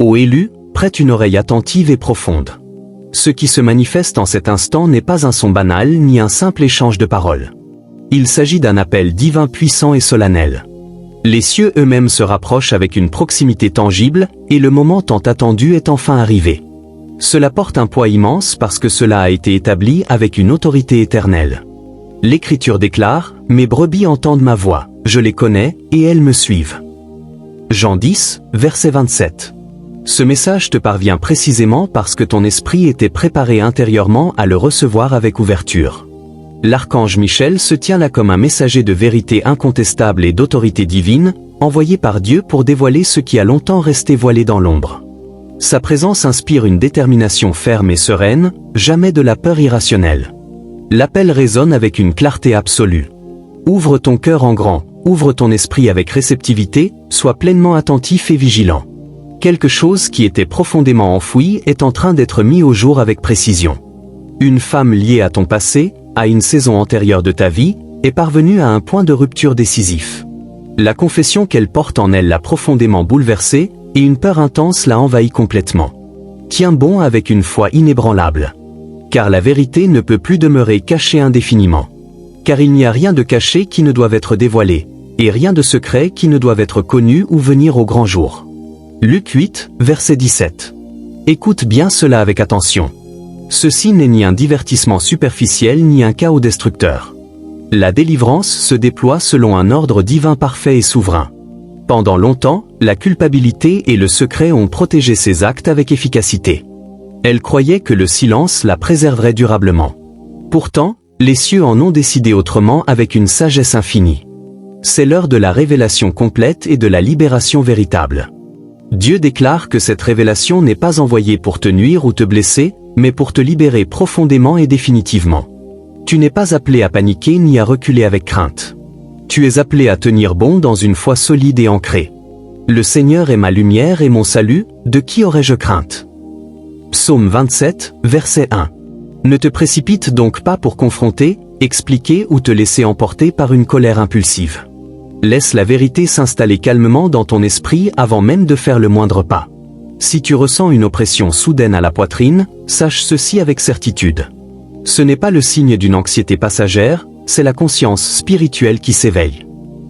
Ô élu, prête une oreille attentive et profonde. Ce qui se manifeste en cet instant n'est pas un son banal ni un simple échange de paroles. Il s'agit d'un appel divin puissant et solennel. Les cieux eux-mêmes se rapprochent avec une proximité tangible, et le moment tant attendu est enfin arrivé. Cela porte un poids immense parce que cela a été établi avec une autorité éternelle. L'Écriture déclare « Mes brebis entendent ma voix, je les connais, et elles me suivent ». Jean 10, verset 27. Ce message te parvient précisément parce que ton esprit était préparé intérieurement à le recevoir avec ouverture. L'archange Michel se tient là comme un messager de vérité incontestable et d'autorité divine, envoyé par Dieu pour dévoiler ce qui a longtemps resté voilé dans l'ombre. Sa présence inspire une détermination ferme et sereine, jamais de la peur irrationnelle. L'appel résonne avec une clarté absolue. Ouvre ton cœur en grand, ouvre ton esprit avec réceptivité, sois pleinement attentif et vigilant. Quelque chose qui était profondément enfoui est en train d'être mis au jour avec précision. Une femme liée à ton passé, à une saison antérieure de ta vie, est parvenue à un point de rupture décisif. La confession qu'elle porte en elle l'a profondément bouleversée, et une peur intense l'a envahie complètement. Tiens bon avec une foi inébranlable. Car la vérité ne peut plus demeurer cachée indéfiniment. Car il n'y a rien de caché qui ne doive être dévoilé, et rien de secret qui ne doive être connu ou venir au grand jour. Luc 8, verset 17. Écoute bien cela avec attention. Ceci n'est ni un divertissement superficiel ni un chaos destructeur. La délivrance se déploie selon un ordre divin parfait et souverain. Pendant longtemps, la culpabilité et le secret ont protégé ses actes avec efficacité. Elle croyait que le silence la préserverait durablement. Pourtant, les cieux en ont décidé autrement avec une sagesse infinie. C'est l'heure de la révélation complète et de la libération véritable. Dieu déclare que cette révélation n'est pas envoyée pour te nuire ou te blesser, mais pour te libérer profondément et définitivement. Tu n'es pas appelé à paniquer ni à reculer avec crainte. Tu es appelé à tenir bon dans une foi solide et ancrée. Le Seigneur est ma lumière et mon salut, de qui aurais-je crainte? Psaume 27, verset 1. Ne te précipite donc pas pour confronter, expliquer ou te laisser emporter par une colère impulsive. Laisse la vérité s'installer calmement dans ton esprit avant même de faire le moindre pas. Si tu ressens une oppression soudaine à la poitrine, sache ceci avec certitude. Ce n'est pas le signe d'une anxiété passagère, c'est la conscience spirituelle qui s'éveille.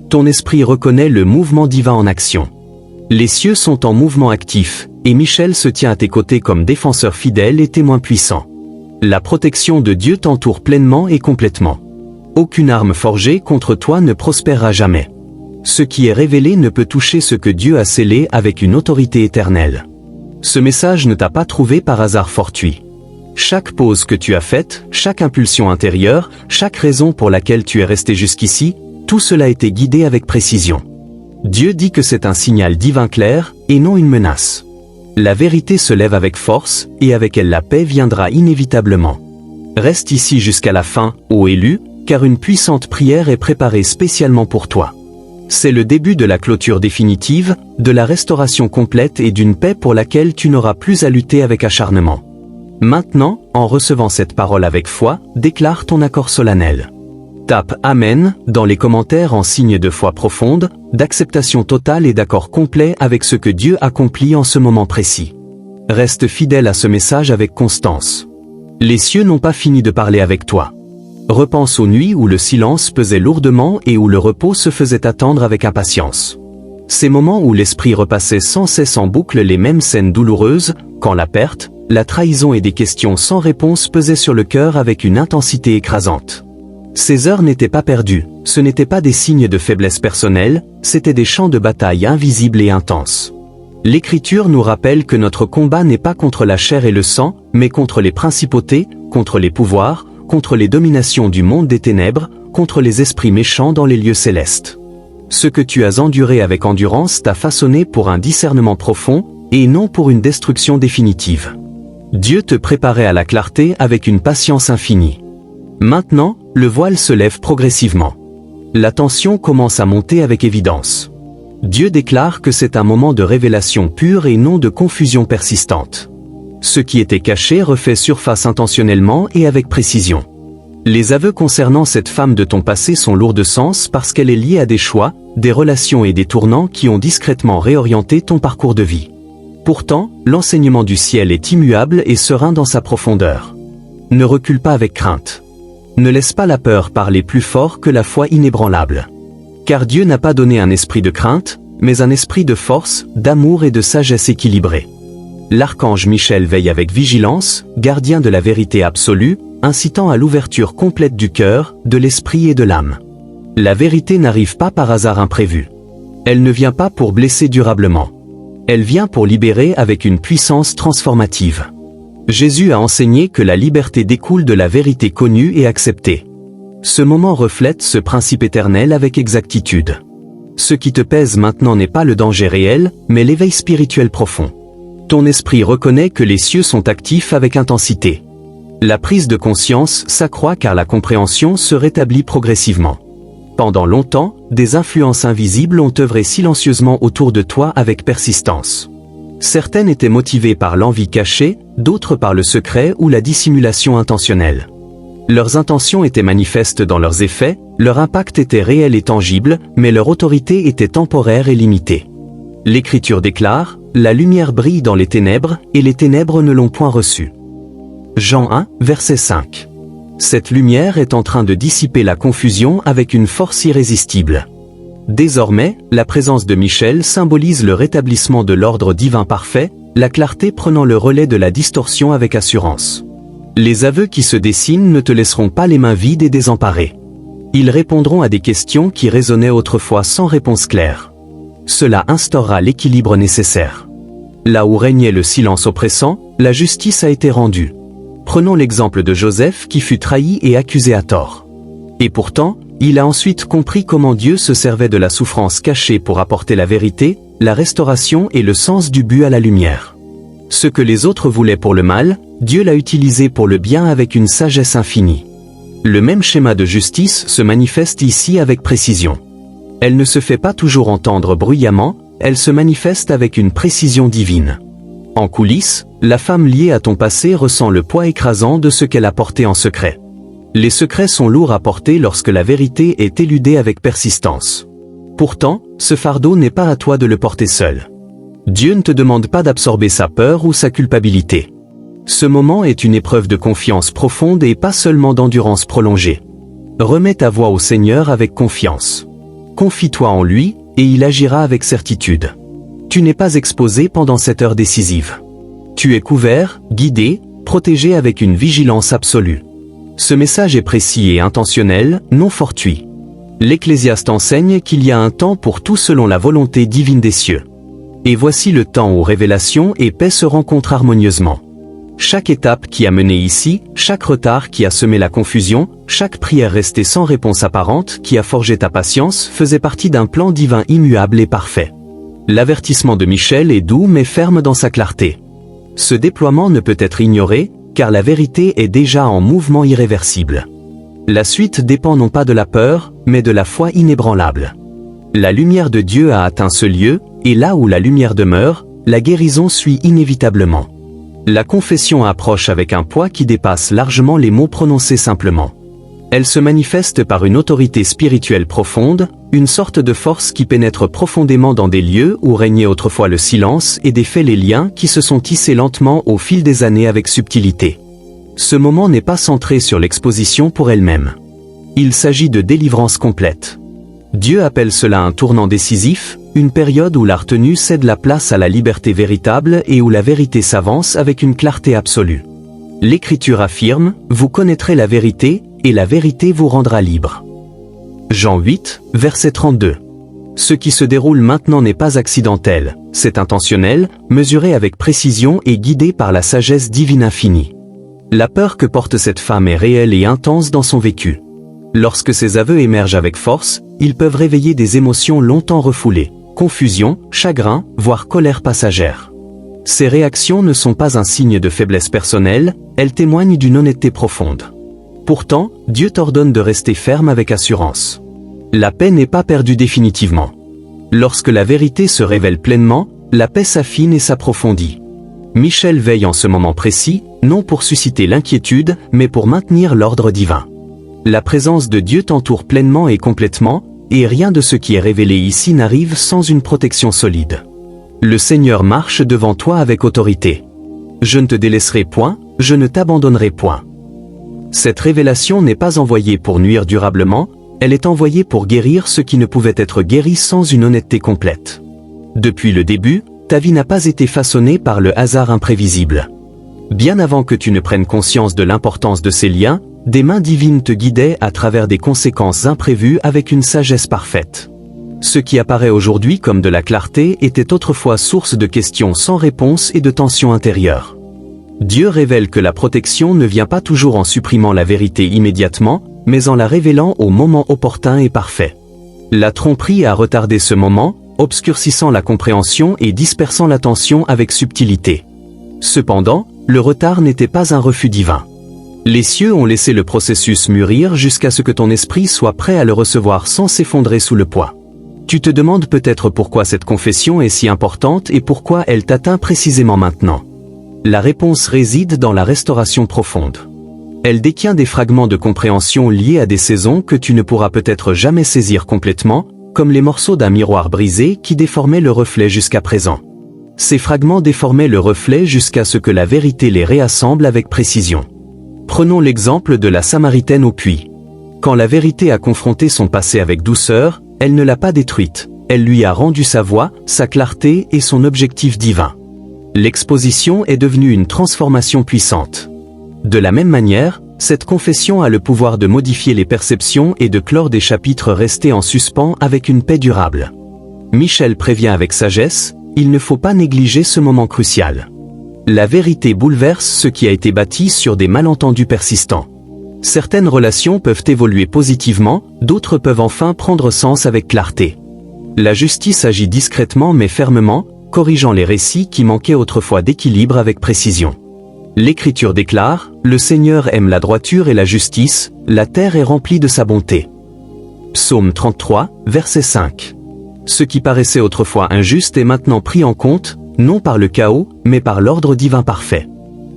Ton esprit reconnaît le mouvement divin en action. Les cieux sont en mouvement actif, et Michel se tient à tes côtés comme défenseur fidèle et témoin puissant. La protection de Dieu t'entoure pleinement et complètement. Aucune arme forgée contre toi ne prospérera jamais. Ce qui est révélé ne peut toucher ce que Dieu a scellé avec une autorité éternelle. Ce message ne t'a pas trouvé par hasard fortuit. Chaque pause que tu as faite, chaque impulsion intérieure, chaque raison pour laquelle tu es resté jusqu'ici, tout cela a été guidé avec précision. Dieu dit que c'est un signal divin clair, et non une menace. La vérité se lève avec force, et avec elle la paix viendra inévitablement. Reste ici jusqu'à la fin, ô élu, car une puissante prière est préparée spécialement pour toi. C'est le début de la clôture définitive, de la restauration complète et d'une paix pour laquelle tu n'auras plus à lutter avec acharnement. Maintenant, en recevant cette parole avec foi, déclare ton accord solennel. Tape « Amen » dans les commentaires en signe de foi profonde, d'acceptation totale et d'accord complet avec ce que Dieu accomplit en ce moment précis. Reste fidèle à ce message avec constance. Les cieux n'ont pas fini de parler avec toi. Repense aux nuits où le silence pesait lourdement et où le repos se faisait attendre avec impatience. Ces moments où l'esprit repassait sans cesse en boucle les mêmes scènes douloureuses, quand la perte, la trahison et des questions sans réponse pesaient sur le cœur avec une intensité écrasante. Ces heures n'étaient pas perdues, ce n'étaient pas des signes de faiblesse personnelle, c'étaient des champs de bataille invisibles et intenses. L'Écriture nous rappelle que notre combat n'est pas contre la chair et le sang, mais contre les principautés, contre les pouvoirs, contre les dominations du monde des ténèbres, contre les esprits méchants dans les lieux célestes. Ce que tu as enduré avec endurance t'a façonné pour un discernement profond, et non pour une destruction définitive. Dieu te préparait à la clarté avec une patience infinie. Maintenant, le voile se lève progressivement. La tension commence à monter avec évidence. Dieu déclare que c'est un moment de révélation pure et non de confusion persistante. Ce qui était caché refait surface intentionnellement et avec précision. Les aveux concernant cette femme de ton passé sont lourds de sens parce qu'elle est liée à des choix, des relations et des tournants qui ont discrètement réorienté ton parcours de vie. Pourtant, l'enseignement du ciel est immuable et serein dans sa profondeur. Ne recule pas avec crainte. Ne laisse pas la peur parler plus fort que la foi inébranlable. Car Dieu n'a pas donné un esprit de crainte, mais un esprit de force, d'amour et de sagesse équilibrée. L'archange Michel veille avec vigilance, gardien de la vérité absolue, incitant à l'ouverture complète du cœur, de l'esprit et de l'âme. La vérité n'arrive pas par hasard imprévu. Elle ne vient pas pour blesser durablement. Elle vient pour libérer avec une puissance transformative. Jésus a enseigné que la liberté découle de la vérité connue et acceptée. Ce moment reflète ce principe éternel avec exactitude. Ce qui te pèse maintenant n'est pas le danger réel, mais l'éveil spirituel profond. Ton esprit reconnaît que les cieux sont actifs avec intensité. La prise de conscience s'accroît car la compréhension se rétablit progressivement. Pendant longtemps, des influences invisibles ont œuvré silencieusement autour de toi avec persistance. Certaines étaient motivées par l'envie cachée, d'autres par le secret ou la dissimulation intentionnelle. Leurs intentions étaient manifestes dans leurs effets, leur impact était réel et tangible, mais leur autorité était temporaire et limitée. L'Écriture déclare, « La lumière brille dans les ténèbres, et les ténèbres ne l'ont point reçue. » Jean 1, verset 5. Cette lumière est en train de dissiper la confusion avec une force irrésistible. Désormais, la présence de Michel symbolise le rétablissement de l'ordre divin parfait, la clarté prenant le relais de la distorsion avec assurance. Les aveux qui se dessinent ne te laisseront pas les mains vides et désemparées. Ils répondront à des questions qui résonnaient autrefois sans réponse claire. Cela instaurera l'équilibre nécessaire. Là où régnait le silence oppressant, la justice a été rendue. Prenons l'exemple de Joseph qui fut trahi et accusé à tort. Et pourtant, il a ensuite compris comment Dieu se servait de la souffrance cachée pour apporter la vérité, la restauration et le sens du but à la lumière. Ce que les autres voulaient pour le mal, Dieu l'a utilisé pour le bien avec une sagesse infinie. Le même schéma de justice se manifeste ici avec précision. Elle ne se fait pas toujours entendre bruyamment, elle se manifeste avec une précision divine. En coulisses, la femme liée à ton passé ressent le poids écrasant de ce qu'elle a porté en secret. Les secrets sont lourds à porter lorsque la vérité est éludée avec persistance. Pourtant, ce fardeau n'est pas à toi de le porter seul. Dieu ne te demande pas d'absorber sa peur ou sa culpabilité. Ce moment est une épreuve de confiance profonde et pas seulement d'endurance prolongée. Remets ta voix au Seigneur avec confiance. Confie-toi en lui, et il agira avec certitude. Tu n'es pas exposé pendant cette heure décisive. Tu es couvert, guidé, protégé avec une vigilance absolue. Ce message est précis et intentionnel, non fortuit. L'Ecclésiaste enseigne qu'il y a un temps pour tout selon la volonté divine des cieux. Et voici le temps où révélation et paix se rencontrent harmonieusement. Chaque étape qui a mené ici, chaque retard qui a semé la confusion, chaque prière restée sans réponse apparente qui a forgé ta patience faisait partie d'un plan divin immuable et parfait. L'avertissement de Michel est doux mais ferme dans sa clarté. Ce déploiement ne peut être ignoré, car la vérité est déjà en mouvement irréversible. La suite dépend non pas de la peur, mais de la foi inébranlable. La lumière de Dieu a atteint ce lieu, et là où la lumière demeure, la guérison suit inévitablement. La confession approche avec un poids qui dépasse largement les mots prononcés simplement. Elle se manifeste par une autorité spirituelle profonde, une sorte de force qui pénètre profondément dans des lieux où régnait autrefois le silence et défait les liens qui se sont tissés lentement au fil des années avec subtilité. Ce moment n'est pas centré sur l'exposition pour elle-même. Il s'agit de délivrance complète. Dieu appelle cela un tournant décisif, une période où la retenue cède la place à la liberté véritable et où la vérité s'avance avec une clarté absolue. L'Écriture affirme, « Vous connaîtrez la vérité, et la vérité vous rendra libre. » Jean 8, verset 32. Ce qui se déroule maintenant n'est pas accidentel, c'est intentionnel, mesuré avec précision et guidé par la sagesse divine infinie. La peur que porte cette femme est réelle et intense dans son vécu. Lorsque ces aveux émergent avec force, ils peuvent réveiller des émotions longtemps refoulées, confusion, chagrin, voire colère passagère. Ces réactions ne sont pas un signe de faiblesse personnelle, elles témoignent d'une honnêteté profonde. Pourtant, Dieu t'ordonne de rester ferme avec assurance. La paix n'est pas perdue définitivement. Lorsque la vérité se révèle pleinement, la paix s'affine et s'approfondit. Michel veille en ce moment précis, non pour susciter l'inquiétude, mais pour maintenir l'ordre divin. La présence de Dieu t'entoure pleinement et complètement, et rien de ce qui est révélé ici n'arrive sans une protection solide. Le Seigneur marche devant toi avec autorité. Je ne te délaisserai point, je ne t'abandonnerai point. Cette révélation n'est pas envoyée pour nuire durablement, elle est envoyée pour guérir ce qui ne pouvait être guéri sans une honnêteté complète. Depuis le début, ta vie n'a pas été façonnée par le hasard imprévisible. Bien avant que tu ne prennes conscience de l'importance de ces liens, des mains divines te guidaient à travers des conséquences imprévues avec une sagesse parfaite. Ce qui apparaît aujourd'hui comme de la clarté était autrefois source de questions sans réponse et de tensions intérieures. Dieu révèle que la protection ne vient pas toujours en supprimant la vérité immédiatement, mais en la révélant au moment opportun et parfait. La tromperie a retardé ce moment, obscurcissant la compréhension et dispersant l'attention avec subtilité. Cependant, le retard n'était pas un refus divin. Les cieux ont laissé le processus mûrir jusqu'à ce que ton esprit soit prêt à le recevoir sans s'effondrer sous le poids. Tu te demandes peut-être pourquoi cette confession est si importante et pourquoi elle t'atteint précisément maintenant. La réponse réside dans la restauration profonde. Elle détient des fragments de compréhension liés à des saisons que tu ne pourras peut-être jamais saisir complètement, comme les morceaux d'un miroir brisé qui déformaient le reflet jusqu'à présent. Ces fragments déformaient le reflet jusqu'à ce que la vérité les réassemble avec précision. Prenons l'exemple de la Samaritaine au puits. Quand la vérité a confronté son passé avec douceur, elle ne l'a pas détruite, elle lui a rendu sa voix, sa clarté et son objectif divin. L'exposition est devenue une transformation puissante. De la même manière, cette confession a le pouvoir de modifier les perceptions et de clore des chapitres restés en suspens avec une paix durable. Michel prévient avec sagesse, il ne faut pas négliger ce moment crucial. La vérité bouleverse ce qui a été bâti sur des malentendus persistants. Certaines relations peuvent évoluer positivement, d'autres peuvent enfin prendre sens avec clarté. La justice agit discrètement mais fermement, corrigeant les récits qui manquaient autrefois d'équilibre avec précision. L'Écriture déclare, « Le Seigneur aime la droiture et la justice, la terre est remplie de sa bonté. » Psaume 33, verset 5. Ce qui paraissait autrefois injuste est maintenant pris en compte, non par le chaos, mais par l'ordre divin parfait.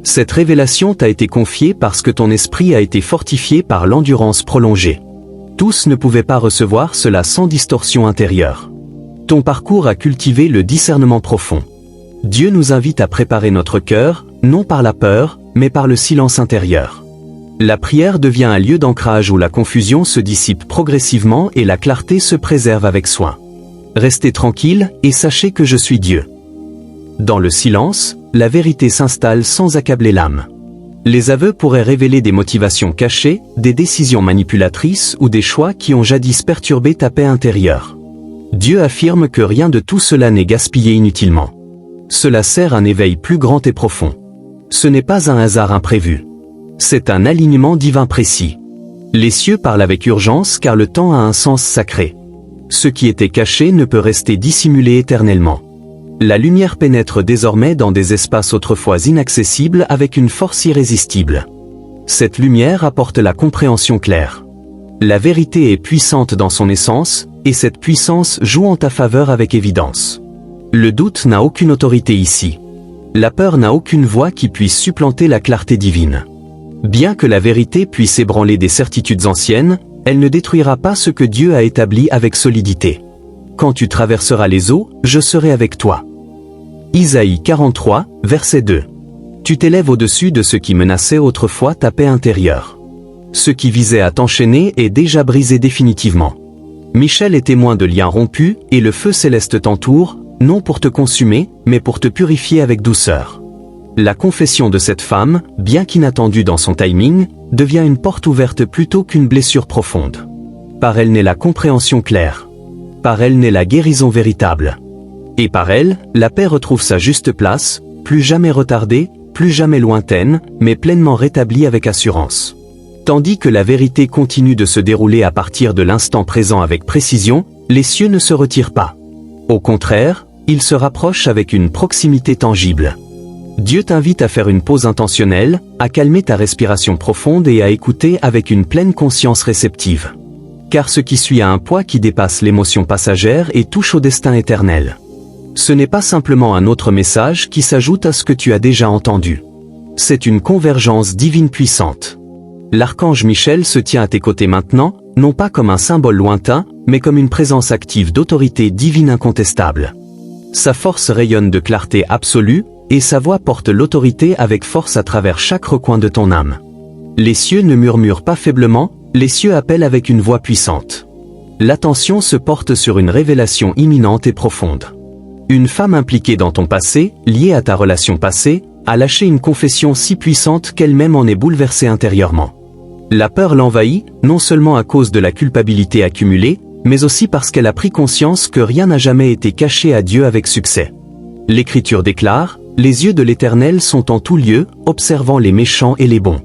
Cette révélation t'a été confiée parce que ton esprit a été fortifié par l'endurance prolongée. Tous ne pouvaient pas recevoir cela sans distorsion intérieure. Ton parcours a cultivé le discernement profond. Dieu nous invite à préparer notre cœur, non par la peur, mais par le silence intérieur. La prière devient un lieu d'ancrage où la confusion se dissipe progressivement et la clarté se préserve avec soin. Restez tranquille et sachez que je suis Dieu. Dans le silence, la vérité s'installe sans accabler l'âme. Les aveux pourraient révéler des motivations cachées, des décisions manipulatrices ou des choix qui ont jadis perturbé ta paix intérieure. Dieu affirme que rien de tout cela n'est gaspillé inutilement. Cela sert un éveil plus grand et profond. Ce n'est pas un hasard imprévu. C'est un alignement divin précis. Les cieux parlent avec urgence car le temps a un sens sacré. Ce qui était caché ne peut rester dissimulé éternellement. La lumière pénètre désormais dans des espaces autrefois inaccessibles avec une force irrésistible. Cette lumière apporte la compréhension claire. La vérité est puissante dans son essence, et cette puissance joue en ta faveur avec évidence. Le doute n'a aucune autorité ici. La peur n'a aucune voix qui puisse supplanter la clarté divine. Bien que la vérité puisse ébranler des certitudes anciennes, elle ne détruira pas ce que Dieu a établi avec solidité. Quand tu traverseras les eaux, je serai avec toi. Isaïe 43, verset 2. Tu t'élèves au-dessus de ce qui menaçait autrefois ta paix intérieure. Ce qui visait à t'enchaîner est déjà brisé définitivement. Michel est témoin de liens rompus, et le feu céleste t'entoure, non pour te consumer, mais pour te purifier avec douceur. La confession de cette femme, bien qu'inattendue dans son timing, devient une porte ouverte plutôt qu'une blessure profonde. Par elle naît la compréhension claire. Par elle naît la guérison véritable. Et par elle, la paix retrouve sa juste place, plus jamais retardée, plus jamais lointaine, mais pleinement rétablie avec assurance. Tandis que la vérité continue de se dérouler à partir de l'instant présent avec précision, les cieux ne se retirent pas. Au contraire, ils se rapprochent avec une proximité tangible. Dieu t'invite à faire une pause intentionnelle, à calmer ta respiration profonde et à écouter avec une pleine conscience réceptive. Car ce qui suit a un poids qui dépasse l'émotion passagère et touche au destin éternel. Ce n'est pas simplement un autre message qui s'ajoute à ce que tu as déjà entendu. C'est une convergence divine puissante. L'archange Michel se tient à tes côtés maintenant, non pas comme un symbole lointain, mais comme une présence active d'autorité divine incontestable. Sa force rayonne de clarté absolue, et sa voix porte l'autorité avec force à travers chaque recoin de ton âme. Les cieux ne murmurent pas faiblement, les cieux appellent avec une voix puissante. L'attention se porte sur une révélation imminente et profonde. Une femme impliquée dans ton passé, liée à ta relation passée, a lâché une confession si puissante qu'elle-même en est bouleversée intérieurement. La peur l'envahit, non seulement à cause de la culpabilité accumulée, mais aussi parce qu'elle a pris conscience que rien n'a jamais été caché à Dieu avec succès. L'Écriture déclare, « Les yeux de l'Éternel sont en tout lieu, observant les méchants et les bons. »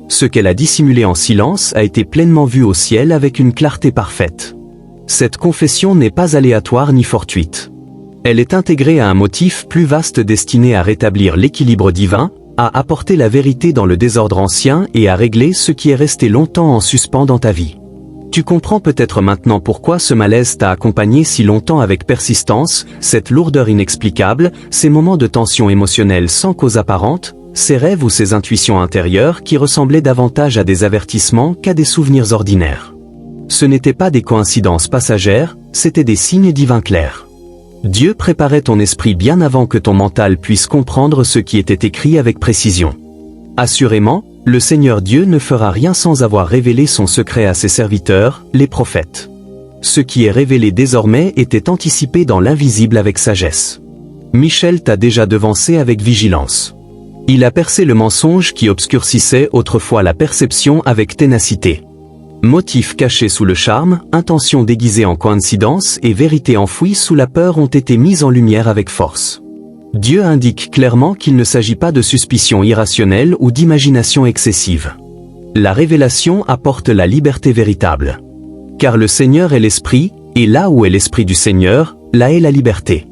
Ce qu'elle a dissimulé en silence a été pleinement vu au ciel avec une clarté parfaite. Cette confession n'est pas aléatoire ni fortuite. Elle est intégrée à un motif plus vaste destiné à rétablir l'équilibre divin, à apporter la vérité dans le désordre ancien et à régler ce qui est resté longtemps en suspens dans ta vie. Tu comprends peut-être maintenant pourquoi ce malaise t'a accompagné si longtemps avec persistance, cette lourdeur inexplicable, ces moments de tension émotionnelle sans cause apparente, ces rêves ou ces intuitions intérieures qui ressemblaient davantage à des avertissements qu'à des souvenirs ordinaires. Ce n'étaient pas des coïncidences passagères, c'étaient des signes divins clairs. Dieu préparait ton esprit bien avant que ton mental puisse comprendre ce qui était écrit avec précision. Assurément, le Seigneur Dieu ne fera rien sans avoir révélé son secret à ses serviteurs, les prophètes. Ce qui est révélé désormais était anticipé dans l'invisible avec sagesse. Michel t'a déjà devancé avec vigilance. Il a percé le mensonge qui obscurcissait autrefois la perception avec ténacité. Motifs cachés sous le charme, intentions déguisées en coïncidence et vérités enfouies sous la peur ont été mises en lumière avec force. Dieu indique clairement qu'il ne s'agit pas de suspicions irrationnelles ou d'imagination excessive. La révélation apporte la liberté véritable. Car le Seigneur est l'Esprit, et là où est l'Esprit du Seigneur, là est la liberté.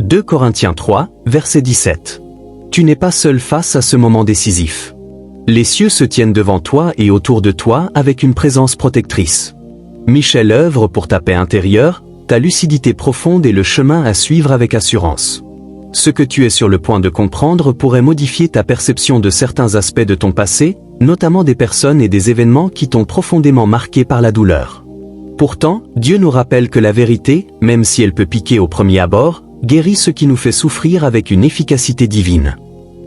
2 Corinthiens 3, verset 17. Tu n'es pas seul face à ce moment décisif. Les cieux se tiennent devant toi et autour de toi avec une présence protectrice. Michel œuvre pour ta paix intérieure, ta lucidité profonde et le chemin à suivre avec assurance. Ce que tu es sur le point de comprendre pourrait modifier ta perception de certains aspects de ton passé, notamment des personnes et des événements qui t'ont profondément marqué par la douleur. Pourtant, Dieu nous rappelle que la vérité, même si elle peut piquer au premier abord, guérit ce qui nous fait souffrir avec une efficacité divine.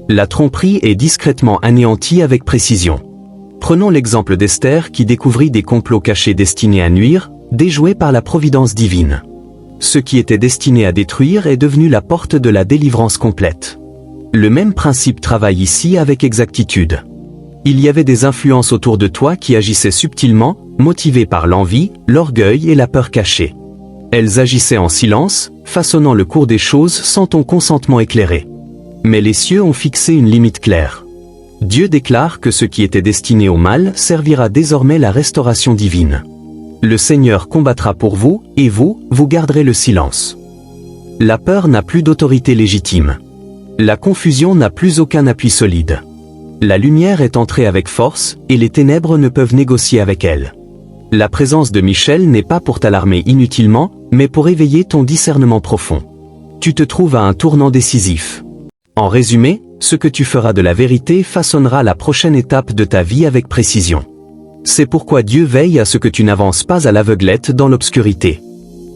La tromperie est discrètement anéantie avec précision. Prenons l'exemple d'Esther qui découvrit des complots cachés destinés à nuire, déjoués par la providence divine. Ce qui était destiné à détruire est devenu la porte de la délivrance complète. Le même principe travaille ici avec exactitude. Il y avait des influences autour de toi qui agissaient subtilement, motivées par l'envie, l'orgueil et la peur cachée. Elles agissaient en silence, façonnant le cours des choses sans ton consentement éclairé. Mais les cieux ont fixé une limite claire. Dieu déclare que ce qui était destiné au mal servira désormais la restauration divine. Le Seigneur combattra pour vous, et vous garderez le silence. La peur n'a plus d'autorité légitime. La confusion n'a plus aucun appui solide. La lumière est entrée avec force, et les ténèbres ne peuvent négocier avec elle. La présence de Michel n'est pas pour t'alarmer inutilement, mais pour éveiller ton discernement profond. Tu te trouves à un tournant décisif. En résumé, ce que tu feras de la vérité façonnera la prochaine étape de ta vie avec précision. C'est pourquoi Dieu veille à ce que tu n'avances pas à l'aveuglette dans l'obscurité.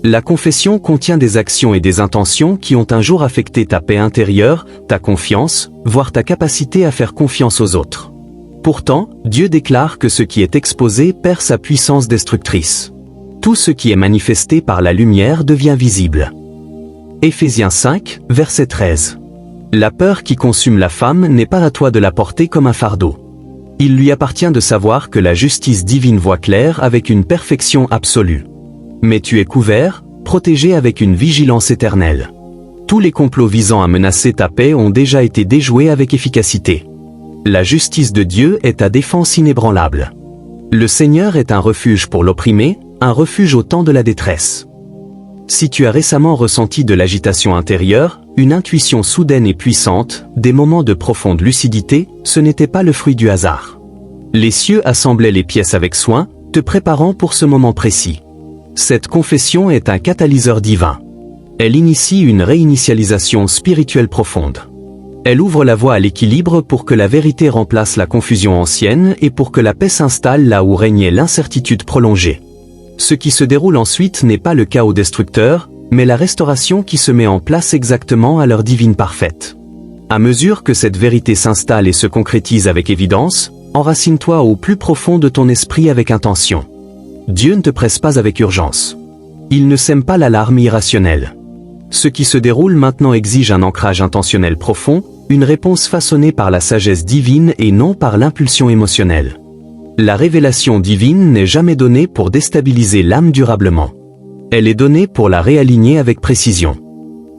La confession contient des actions et des intentions qui ont un jour affecté ta paix intérieure, ta confiance, voire ta capacité à faire confiance aux autres. Pourtant, Dieu déclare que ce qui est exposé perd sa puissance destructrice. Tout ce qui est manifesté par la lumière devient visible. Éphésiens 5, verset 13. La peur qui consume la femme n'est pas à toi de la porter comme un fardeau. Il lui appartient de savoir que la justice divine voit clair avec une perfection absolue. Mais tu es couvert, protégé avec une vigilance éternelle. Tous les complots visant à menacer ta paix ont déjà été déjoués avec efficacité. La justice de Dieu est ta défense inébranlable. Le Seigneur est un refuge pour l'opprimé, un refuge au temps de la détresse. Si tu as récemment ressenti de l'agitation intérieure, une intuition soudaine et puissante, des moments de profonde lucidité, ce n'était pas le fruit du hasard. Les cieux assemblaient les pièces avec soin, te préparant pour ce moment précis. Cette confession est un catalyseur divin. Elle initie une réinitialisation spirituelle profonde. Elle ouvre la voie à l'équilibre pour que la vérité remplace la confusion ancienne et pour que la paix s'installe là où régnait l'incertitude prolongée. Ce qui se déroule ensuite n'est pas le chaos destructeur, mais la restauration qui se met en place exactement à l'heure divine parfaite. À mesure que cette vérité s'installe et se concrétise avec évidence, enracine-toi au plus profond de ton esprit avec intention. Dieu ne te presse pas avec urgence. Il ne sème pas l'alarme irrationnelle. Ce qui se déroule maintenant exige un ancrage intentionnel profond, une réponse façonnée par la sagesse divine et non par l'impulsion émotionnelle. La révélation divine n'est jamais donnée pour déstabiliser l'âme durablement. Elle est donnée pour la réaligner avec précision.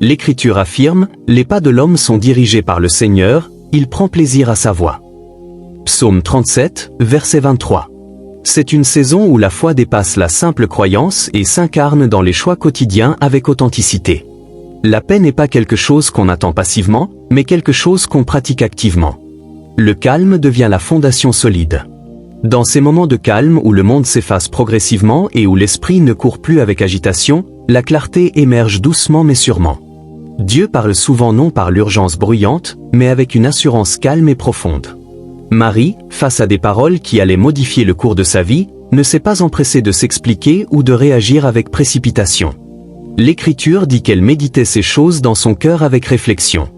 L'Écriture affirme, les pas de l'homme sont dirigés par le Seigneur, il prend plaisir à sa voix. Psaume 37, verset 23. C'est une saison où la foi dépasse la simple croyance et s'incarne dans les choix quotidiens avec authenticité. La paix n'est pas quelque chose qu'on attend passivement, mais quelque chose qu'on pratique activement. Le calme devient la fondation solide. Dans ces moments de calme où le monde s'efface progressivement et où l'esprit ne court plus avec agitation, la clarté émerge doucement mais sûrement. Dieu parle souvent non par l'urgence bruyante, mais avec une assurance calme et profonde. Marie, face à des paroles qui allaient modifier le cours de sa vie, ne s'est pas empressée de s'expliquer ou de réagir avec précipitation. L'Écriture dit qu'elle méditait ces choses dans son cœur avec réflexion.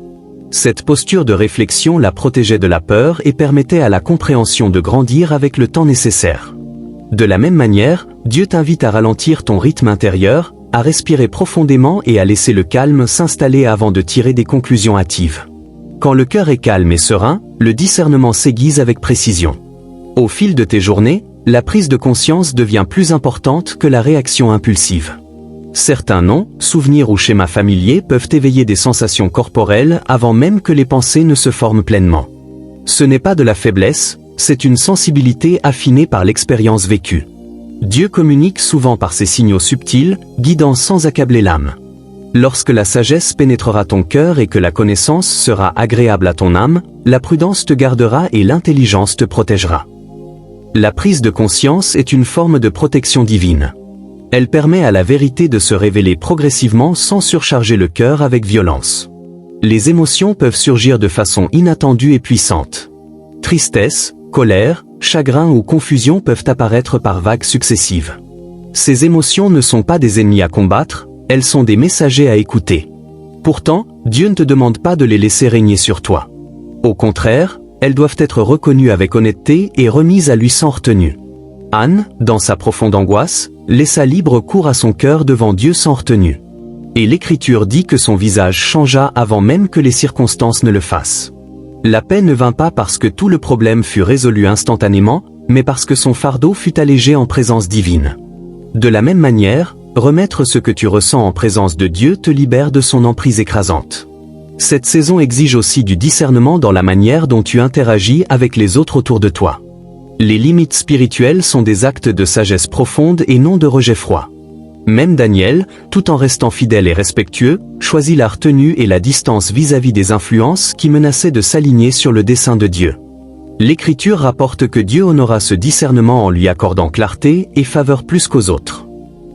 Cette posture de réflexion la protégeait de la peur et permettait à la compréhension de grandir avec le temps nécessaire. De la même manière, Dieu t'invite à ralentir ton rythme intérieur, à respirer profondément et à laisser le calme s'installer avant de tirer des conclusions hâtives. Quand le cœur est calme et serein, le discernement s'aiguise avec précision. Au fil de tes journées, la prise de conscience devient plus importante que la réaction impulsive. Certains noms, souvenirs ou schémas familiers peuvent éveiller des sensations corporelles avant même que les pensées ne se forment pleinement. Ce n'est pas de la faiblesse, c'est une sensibilité affinée par l'expérience vécue. Dieu communique souvent par ces signaux subtils, guidant sans accabler l'âme. Lorsque la sagesse pénétrera ton cœur et que la connaissance sera agréable à ton âme, la prudence te gardera et l'intelligence te protégera. La prise de conscience est une forme de protection divine. Elle permet à la vérité de se révéler progressivement sans surcharger le cœur avec violence. Les émotions peuvent surgir de façon inattendue et puissante. Tristesse, colère, chagrin ou confusion peuvent apparaître par vagues successives. Ces émotions ne sont pas des ennemis à combattre, elles sont des messagers à écouter. Pourtant, Dieu ne te demande pas de les laisser régner sur toi. Au contraire, elles doivent être reconnues avec honnêteté et remises à lui sans retenue. Anne, dans sa profonde angoisse, laissa libre cours à son cœur devant Dieu sans retenue. Et l'Écriture dit que son visage changea avant même que les circonstances ne le fassent. La paix ne vint pas parce que tout le problème fut résolu instantanément, mais parce que son fardeau fut allégé en présence divine. De la même manière, remettre ce que tu ressens en présence de Dieu te libère de son emprise écrasante. Cette saison exige aussi du discernement dans la manière dont tu interagis avec les autres autour de toi. Les limites spirituelles sont des actes de sagesse profonde et non de rejet froid. Même Daniel, tout en restant fidèle et respectueux, choisit la retenue et la distance vis-à-vis des influences qui menaçaient de s'aligner sur le dessein de Dieu. L'Écriture rapporte que Dieu honora ce discernement en lui accordant clarté et faveur plus qu'aux autres.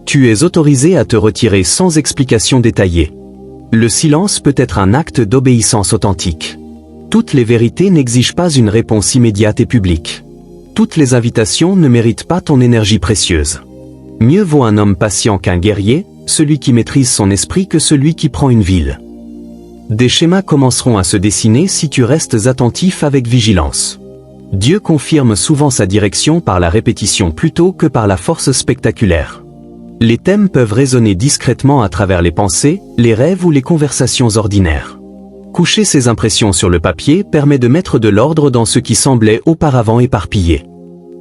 Tu es autorisé à te retirer sans explication détaillée. Le silence peut être un acte d'obéissance authentique. Toutes les vérités n'exigent pas une réponse immédiate et publique. Toutes les invitations ne méritent pas ton énergie précieuse. Mieux vaut un homme patient qu'un guerrier, celui qui maîtrise son esprit que celui qui prend une ville. Des schémas commenceront à se dessiner si tu restes attentif avec vigilance. Dieu confirme souvent sa direction par la répétition plutôt que par la force spectaculaire. Les thèmes peuvent résonner discrètement à travers les pensées, les rêves ou les conversations ordinaires. Coucher ces impressions sur le papier permet de mettre de l'ordre dans ce qui semblait auparavant éparpillé.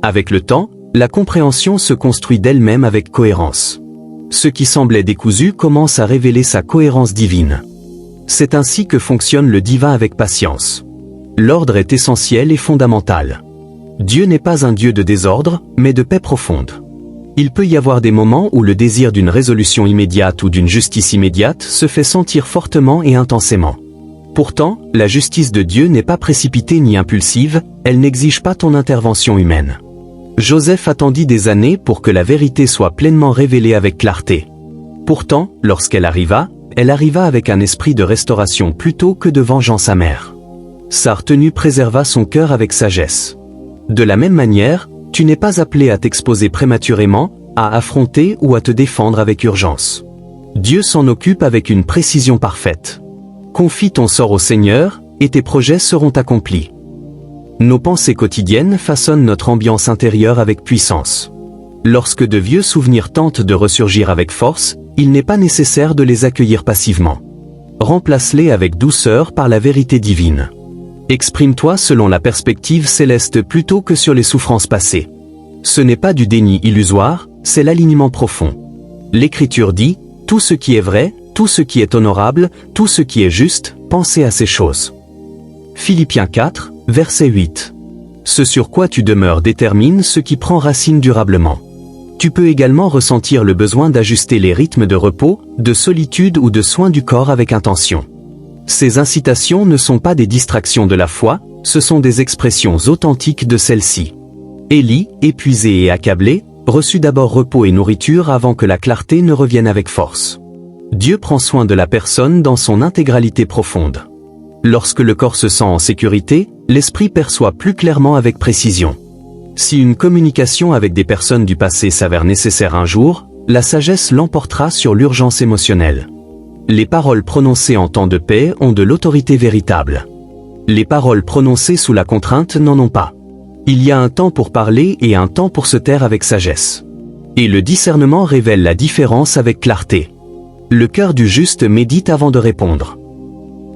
Avec le temps, la compréhension se construit d'elle-même avec cohérence. Ce qui semblait décousu commence à révéler sa cohérence divine. C'est ainsi que fonctionne le divin avec patience. L'ordre est essentiel et fondamental. Dieu n'est pas un Dieu de désordre, mais de paix profonde. Il peut y avoir des moments où le désir d'une résolution immédiate ou d'une justice immédiate se fait sentir fortement et intensément. Pourtant, la justice de Dieu n'est pas précipitée ni impulsive, elle n'exige pas ton intervention humaine. Joseph attendit des années pour que la vérité soit pleinement révélée avec clarté. Pourtant, lorsqu'elle arriva avec un esprit de restauration plutôt que de vengeance amère. Sa retenue préserva son cœur avec sagesse. De la même manière, tu n'es pas appelé à t'exposer prématurément, à affronter ou à te défendre avec urgence. Dieu s'en occupe avec une précision parfaite. Confie ton sort au Seigneur, et tes projets seront accomplis. Nos pensées quotidiennes façonnent notre ambiance intérieure avec puissance. Lorsque de vieux souvenirs tentent de ressurgir avec force, il n'est pas nécessaire de les accueillir passivement. Remplace-les avec douceur par la vérité divine. Exprime-toi selon la perspective céleste plutôt que sur les souffrances passées. Ce n'est pas du déni illusoire, c'est l'alignement profond. L'Écriture dit, « Tout ce qui est vrai, tout ce qui est honorable, tout ce qui est juste, pensez à ces choses. » Philippiens 4, verset 8. Ce sur quoi tu demeures détermine ce qui prend racine durablement. Tu peux également ressentir le besoin d'ajuster les rythmes de repos, de solitude ou de soins du corps avec intention. Ces incitations ne sont pas des distractions de la foi, ce sont des expressions authentiques de celle-ci. Élie, épuisé et accablé, reçut d'abord repos et nourriture avant que la clarté ne revienne avec force. Dieu prend soin de la personne dans son intégralité profonde. Lorsque le corps se sent en sécurité, l'esprit perçoit plus clairement avec précision. Si une communication avec des personnes du passé s'avère nécessaire un jour, la sagesse l'emportera sur l'urgence émotionnelle. Les paroles prononcées en temps de paix ont de l'autorité véritable. Les paroles prononcées sous la contrainte n'en ont pas. Il y a un temps pour parler et un temps pour se taire avec sagesse. Et le discernement révèle la différence avec clarté. Le cœur du juste médite avant de répondre.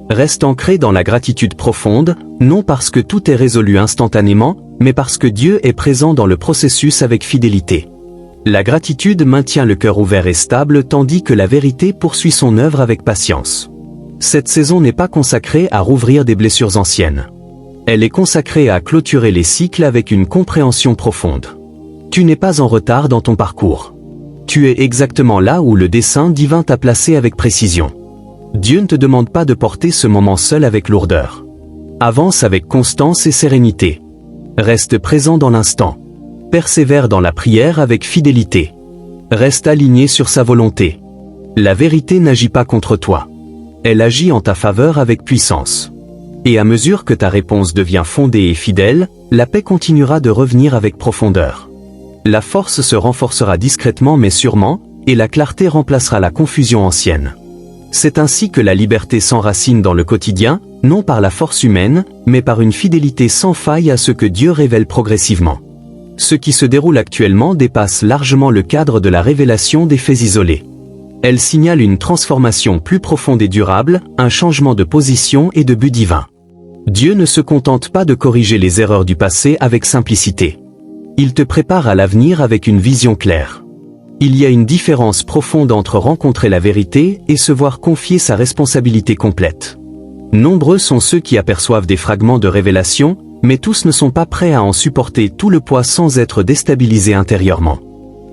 Reste ancré dans la gratitude profonde, non parce que tout est résolu instantanément, mais parce que Dieu est présent dans le processus avec fidélité. La gratitude maintient le cœur ouvert et stable tandis que la vérité poursuit son œuvre avec patience. Cette saison n'est pas consacrée à rouvrir des blessures anciennes. Elle est consacrée à clôturer les cycles avec une compréhension profonde. Tu n'es pas en retard dans ton parcours. Tu es exactement là où le dessein divin t'a placé avec précision. Dieu ne te demande pas de porter ce moment seul avec lourdeur. Avance avec constance et sérénité. Reste présent dans l'instant. Persévère dans la prière avec fidélité. Reste aligné sur sa volonté. La vérité n'agit pas contre toi. Elle agit en ta faveur avec puissance. Et à mesure que ta réponse devient fondée et fidèle, la paix continuera de revenir avec profondeur. La force se renforcera discrètement mais sûrement, et la clarté remplacera la confusion ancienne. C'est ainsi que la liberté s'enracine dans le quotidien, non par la force humaine, mais par une fidélité sans faille à ce que Dieu révèle progressivement. Ce qui se déroule actuellement dépasse largement le cadre de la révélation des faits isolés. Elle signale une transformation plus profonde et durable, un changement de position et de but divin. Dieu ne se contente pas de corriger les erreurs du passé avec simplicité. Il te prépare à l'avenir avec une vision claire. Il y a une différence profonde entre rencontrer la vérité et se voir confier sa responsabilité complète. Nombreux sont ceux qui aperçoivent des fragments de révélation, mais tous ne sont pas prêts à en supporter tout le poids sans être déstabilisés intérieurement.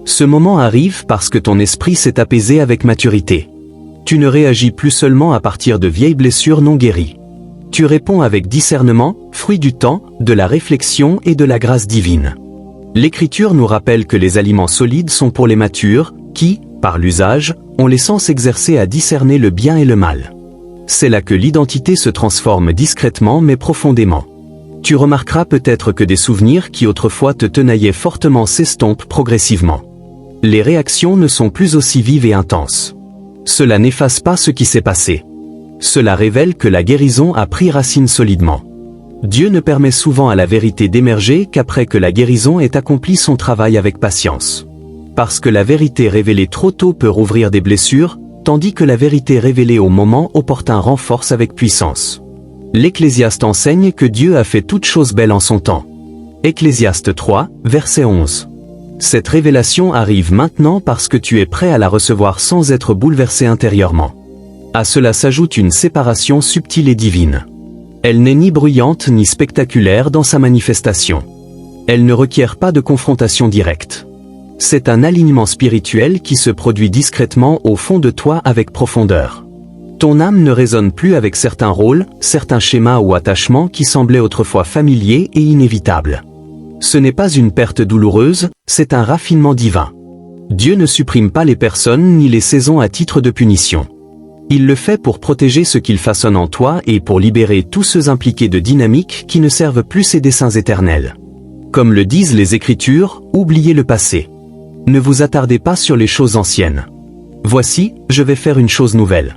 Ce moment arrive parce que ton esprit s'est apaisé avec maturité. Tu ne réagis plus seulement à partir de vieilles blessures non guéries. Tu réponds avec discernement, fruit du temps, de la réflexion et de la grâce divine. L'Écriture nous rappelle que les aliments solides sont pour les matures, qui, par l'usage, ont les sens exercés à discerner le bien et le mal. C'est là que l'identité se transforme discrètement mais profondément. Tu remarqueras peut-être que des souvenirs qui autrefois te tenaillaient fortement s'estompent progressivement. Les réactions ne sont plus aussi vives et intenses. Cela n'efface pas ce qui s'est passé. Cela révèle que la guérison a pris racine solidement. Dieu ne permet souvent à la vérité d'émerger qu'après que la guérison ait accompli son travail avec patience. Parce que la vérité révélée trop tôt peut rouvrir des blessures, tandis que la vérité révélée au moment opportun renforce avec puissance. L'Ecclésiaste enseigne que Dieu a fait toutes choses belles en son temps. Ecclésiaste 3, verset 11. Cette révélation arrive maintenant parce que tu es prêt à la recevoir sans être bouleversé intérieurement. À cela s'ajoute une séparation subtile et divine. Elle n'est ni bruyante ni spectaculaire dans sa manifestation. Elle ne requiert pas de confrontation directe. C'est un alignement spirituel qui se produit discrètement au fond de toi avec profondeur. Ton âme ne résonne plus avec certains rôles, certains schémas ou attachements qui semblaient autrefois familiers et inévitables. Ce n'est pas une perte douloureuse, c'est un raffinement divin. Dieu ne supprime pas les personnes ni les saisons à titre de punition. Il le fait pour protéger ce qu'il façonne en toi et pour libérer tous ceux impliqués de dynamiques qui ne servent plus ses desseins éternels. Comme le disent les Écritures, oubliez le passé. Ne vous attardez pas sur les choses anciennes. Voici, je vais faire une chose nouvelle.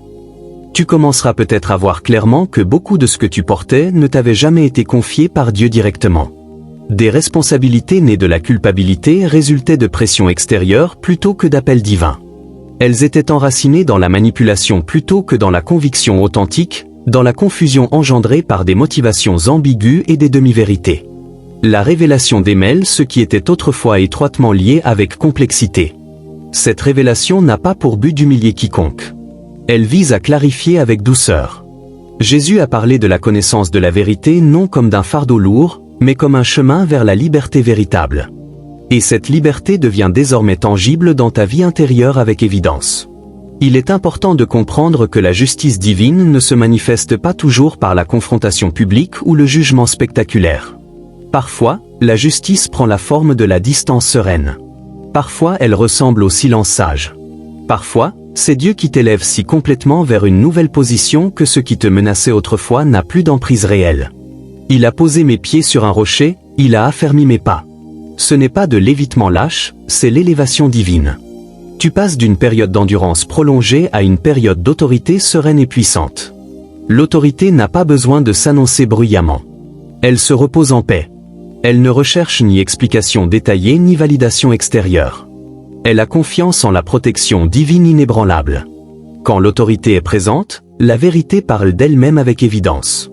Tu commenceras peut-être à voir clairement que beaucoup de ce que tu portais ne t'avait jamais été confié par Dieu directement. Des responsabilités nées de la culpabilité résultaient de pressions extérieures plutôt que d'appels divins. Elles étaient enracinées dans la manipulation plutôt que dans la conviction authentique, dans la confusion engendrée par des motivations ambiguës et des demi-vérités. La révélation démêle ce qui était autrefois étroitement lié avec complexité. Cette révélation n'a pas pour but d'humilier quiconque. Elle vise à clarifier avec douceur. Jésus a parlé de la connaissance de la vérité non comme d'un fardeau lourd, mais comme un chemin vers la liberté véritable. Et cette liberté devient désormais tangible dans ta vie intérieure avec évidence. Il est important de comprendre que la justice divine ne se manifeste pas toujours par la confrontation publique ou le jugement spectaculaire. Parfois, la justice prend la forme de la distance sereine. Parfois, elle ressemble au silence sage. Parfois, c'est Dieu qui t'élève si complètement vers une nouvelle position que ce qui te menaçait autrefois n'a plus d'emprise réelle. Il a posé mes pieds sur un rocher, il a affermi mes pas. Ce n'est pas de l'évitement lâche, c'est l'élévation divine. Tu passes d'une période d'endurance prolongée à une période d'autorité sereine et puissante. L'autorité n'a pas besoin de s'annoncer bruyamment. Elle se repose en paix. Elle ne recherche ni explication détaillée ni validation extérieure. Elle a confiance en la protection divine inébranlable. Quand l'autorité est présente, la vérité parle d'elle-même avec évidence.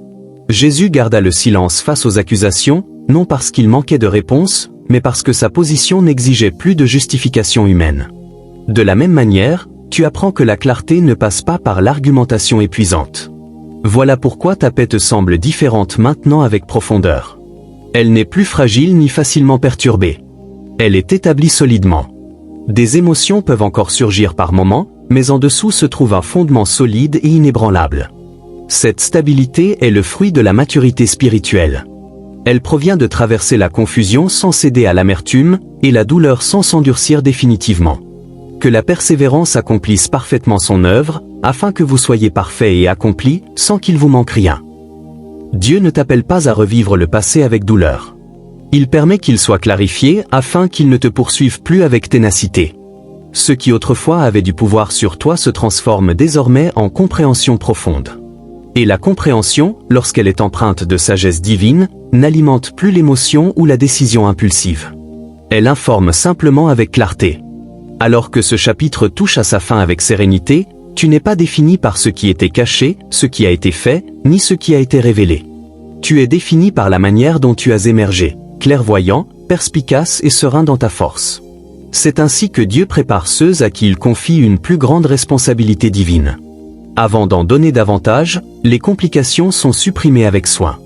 Jésus garda le silence face aux accusations, non parce qu'il manquait de réponse, mais parce que sa position n'exigeait plus de justification humaine. De la même manière, tu apprends que la clarté ne passe pas par l'argumentation épuisante. Voilà pourquoi ta paix te semble différente maintenant avec profondeur. Elle n'est plus fragile ni facilement perturbée. Elle est établie solidement. Des émotions peuvent encore surgir par moments, mais en dessous se trouve un fondement solide et inébranlable. Cette stabilité est le fruit de la maturité spirituelle. Elle provient de traverser la confusion sans céder à l'amertume, et la douleur sans s'endurcir définitivement. Que la persévérance accomplisse parfaitement son œuvre, afin que vous soyez parfaits et accomplis, sans qu'il vous manque rien. Dieu ne t'appelle pas à revivre le passé avec douleur. Il permet qu'il soit clarifié afin qu'il ne te poursuive plus avec ténacité. Ce qui autrefois avait du pouvoir sur toi se transforme désormais en compréhension profonde. Et la compréhension, lorsqu'elle est empreinte de sagesse divine, n'alimente plus l'émotion ou la décision impulsive. Elle informe simplement avec clarté. Alors que ce chapitre touche à sa fin avec sérénité, tu n'es pas défini par ce qui était caché, ce qui a été fait, ni ce qui a été révélé. Tu es défini par la manière dont tu as émergé, clairvoyant, perspicace et serein dans ta force. C'est ainsi que Dieu prépare ceux à qui il confie une plus grande responsabilité divine. Avant d'en donner davantage, les complications sont supprimées avec soin.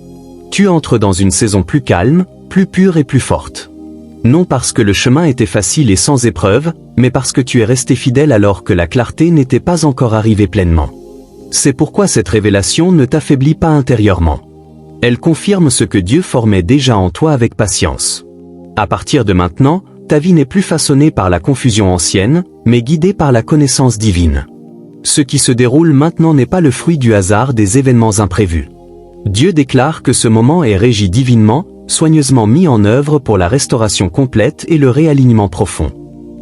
Tu entres dans une saison plus calme, plus pure et plus forte. Non parce que le chemin était facile et sans épreuve, mais parce que tu es resté fidèle alors que la clarté n'était pas encore arrivée pleinement. C'est pourquoi cette révélation ne t'affaiblit pas intérieurement. Elle confirme ce que Dieu formait déjà en toi avec patience. À partir de maintenant, ta vie n'est plus façonnée par la confusion ancienne, mais guidée par la connaissance divine. Ce qui se déroule maintenant n'est pas le fruit du hasard des événements imprévus. Dieu déclare que ce moment est régi divinement, soigneusement mis en œuvre pour la restauration complète et le réalignement profond.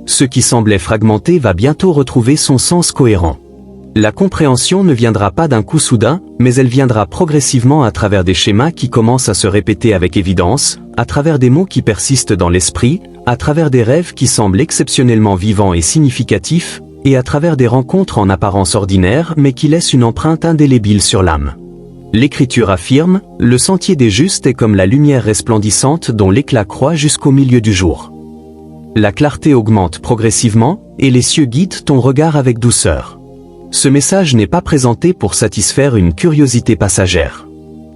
Ce qui semblait fragmenté va bientôt retrouver son sens cohérent. La compréhension ne viendra pas d'un coup soudain, mais elle viendra progressivement à travers des schémas qui commencent à se répéter avec évidence, à travers des mots qui persistent dans l'esprit, à travers des rêves qui semblent exceptionnellement vivants et significatifs, et à travers des rencontres en apparence ordinaires mais qui laissent une empreinte indélébile sur l'âme. L'Écriture affirme, « Le sentier des justes est comme la lumière resplendissante dont l'éclat croît jusqu'au milieu du jour. » La clarté augmente progressivement, et les cieux guident ton regard avec douceur. Ce message n'est pas présenté pour satisfaire une curiosité passagère.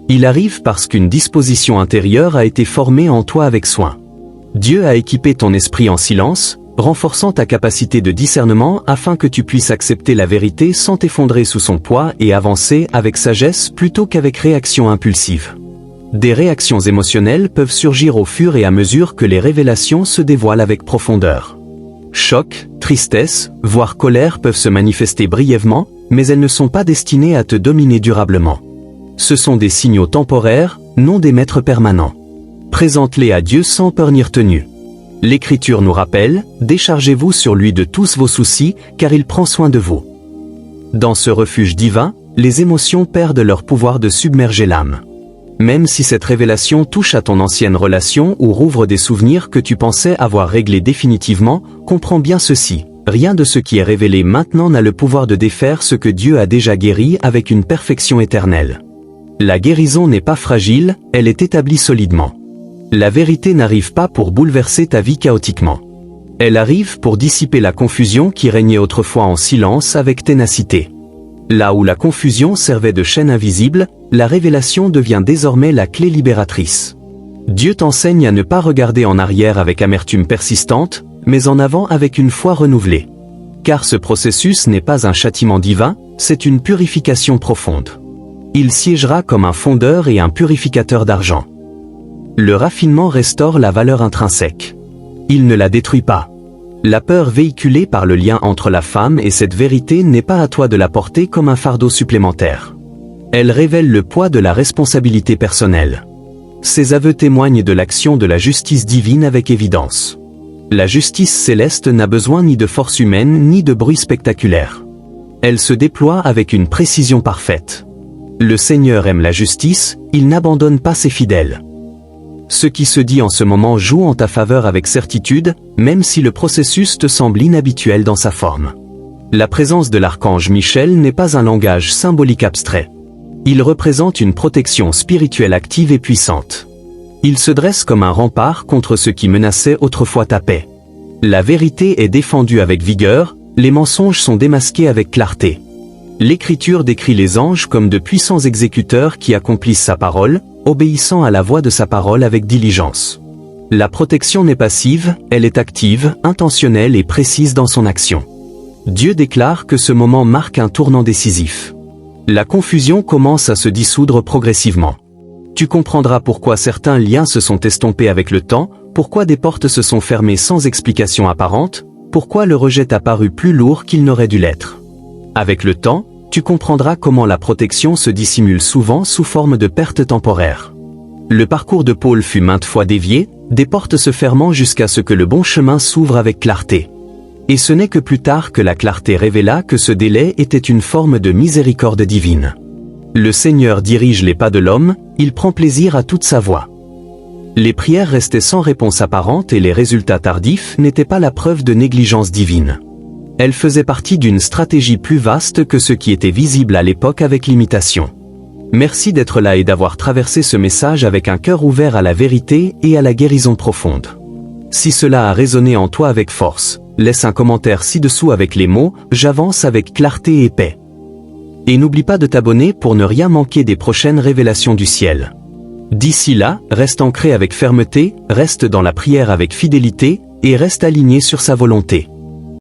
Il arrive parce qu'une disposition intérieure a été formée en toi avec soin. Dieu a équipé ton esprit en silence, renforçant ta capacité de discernement afin que tu puisses accepter la vérité sans t'effondrer sous son poids et avancer avec sagesse plutôt qu'avec réaction impulsive. Des réactions émotionnelles peuvent surgir au fur et à mesure que les révélations se dévoilent avec profondeur. Choc, tristesse, voire colère peuvent se manifester brièvement, mais elles ne sont pas destinées à te dominer durablement. Ce sont des signaux temporaires, non des maîtres permanents. Présente-les à Dieu sans peur ni retenue. L'Écriture nous rappelle, déchargez-vous sur lui de tous vos soucis, car il prend soin de vous. Dans ce refuge divin, les émotions perdent leur pouvoir de submerger l'âme. Même si cette révélation touche à ton ancienne relation ou rouvre des souvenirs que tu pensais avoir réglés définitivement, comprends bien ceci. Rien de ce qui est révélé maintenant n'a le pouvoir de défaire ce que Dieu a déjà guéri avec une perfection éternelle. La guérison n'est pas fragile, elle est établie solidement. La vérité n'arrive pas pour bouleverser ta vie chaotiquement. Elle arrive pour dissiper la confusion qui régnait autrefois en silence avec ténacité. Là où la confusion servait de chaîne invisible, la révélation devient désormais la clé libératrice. Dieu t'enseigne à ne pas regarder en arrière avec amertume persistante, mais en avant avec une foi renouvelée. Car ce processus n'est pas un châtiment divin, c'est une purification profonde. Il siégera comme un fondeur et un purificateur d'argent. Le raffinement restaure la valeur intrinsèque. Il ne la détruit pas. La peur véhiculée par le lien entre la femme et cette vérité n'est pas à toi de la porter comme un fardeau supplémentaire. Elle révèle le poids de la responsabilité personnelle. Ces aveux témoignent de l'action de la justice divine avec évidence. La justice céleste n'a besoin ni de force humaine ni de bruit spectaculaire. Elle se déploie avec une précision parfaite. Le Seigneur aime la justice, il n'abandonne pas ses fidèles. Ce qui se dit en ce moment joue en ta faveur avec certitude, même si le processus te semble inhabituel dans sa forme. La présence de l'archange Michel n'est pas un langage symbolique abstrait. Il représente une protection spirituelle active et puissante. Il se dresse comme un rempart contre ce qui menaçait autrefois ta paix. La vérité est défendue avec vigueur, les mensonges sont démasqués avec clarté. L'Écriture décrit les anges comme de puissants exécuteurs qui accomplissent sa parole, obéissant à la voix de sa parole avec diligence. La protection n'est passive, elle est active, intentionnelle et précise dans son action. Dieu déclare que ce moment marque un tournant décisif. La confusion commence à se dissoudre progressivement. Tu comprendras pourquoi certains liens se sont estompés avec le temps, pourquoi des portes se sont fermées sans explication apparente, pourquoi le rejet t'a paru plus lourd qu'il n'aurait dû l'être. Avec le temps, tu comprendras comment la protection se dissimule souvent sous forme de pertes temporaires. Le parcours de Paul fut maintes fois dévié, des portes se fermant jusqu'à ce que le bon chemin s'ouvre avec clarté. Et ce n'est que plus tard que la clarté révéla que ce délai était une forme de miséricorde divine. Le Seigneur dirige les pas de l'homme, il prend plaisir à toute sa voie. Les prières restaient sans réponse apparente et les résultats tardifs n'étaient pas la preuve de négligence divine. Elle faisait partie d'une stratégie plus vaste que ce qui était visible à l'époque avec l'imitation. Merci d'être là et d'avoir traversé ce message avec un cœur ouvert à la vérité et à la guérison profonde. Si cela a résonné en toi avec force, laisse un commentaire ci-dessous avec les mots « J'avance avec clarté et paix ». Et n'oublie pas de t'abonner pour ne rien manquer des prochaines révélations du ciel. D'ici là, reste ancré avec fermeté, reste dans la prière avec fidélité, et reste aligné sur sa volonté.